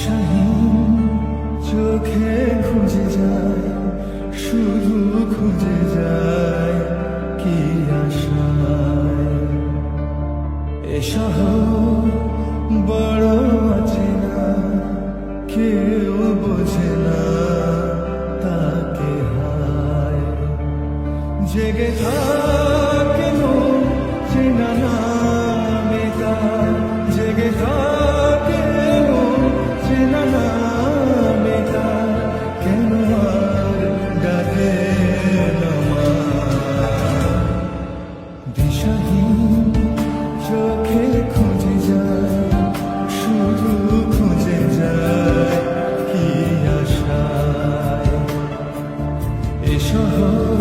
দিশাহীন চোখে খুঁজে যায়, শুধু খুঁজে যায় কি আশায়। এ শহর বড় অচেনা, কেউ বোঝে না তাকে হায়। জেগে থাকে মন চেনা নামে তার, জেগে থাকে মন চেনা নামে তার, কেন আর ডাকে না মা? দিশাহীন চোখে খুঁজে যায়, শুধু খুঁজে যায় কি আশায়। এ শহর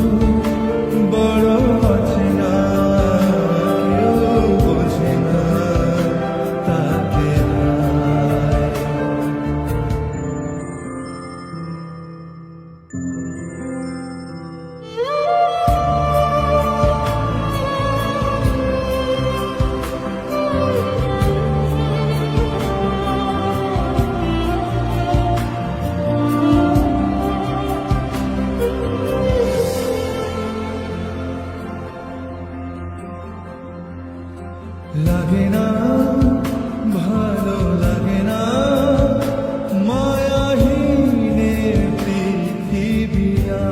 বড় অচেনা, কেউ বোঝে না তাকে হায়। লাগে না ভালো লাগে না মায়াহীনে পৃথিবীরা,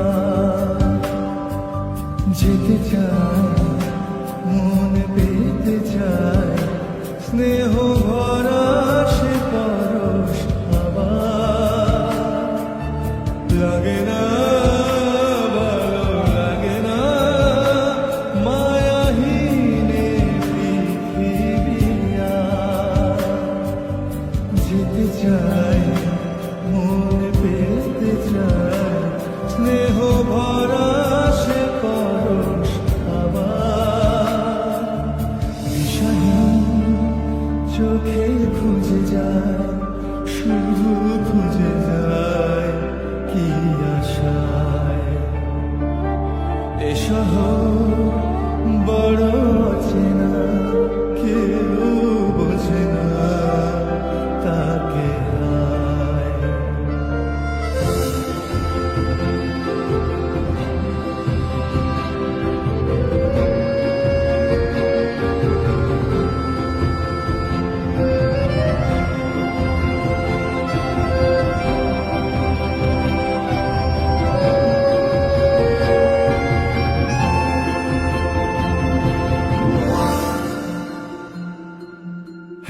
যেতে চায় মন পেতে চায়, স্নেহ ভরা সে পরশ আবার। লাগে না ভালো লাগে না মায়াহীনে পৃথিবীরা, যেতে চায় মন পেতে চায়, স্নেহ ভরা সে পরশ আবার। দিশাহীন চোখে খুঁজে যায়, শুধু খুঁজে যায় কি আশায়। এ শহর বড় অচেনা, কেউ বোঝে না তাকে হায়।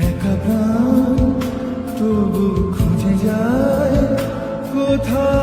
একা প্রাণ তবু খুঁজে যায় কোথায়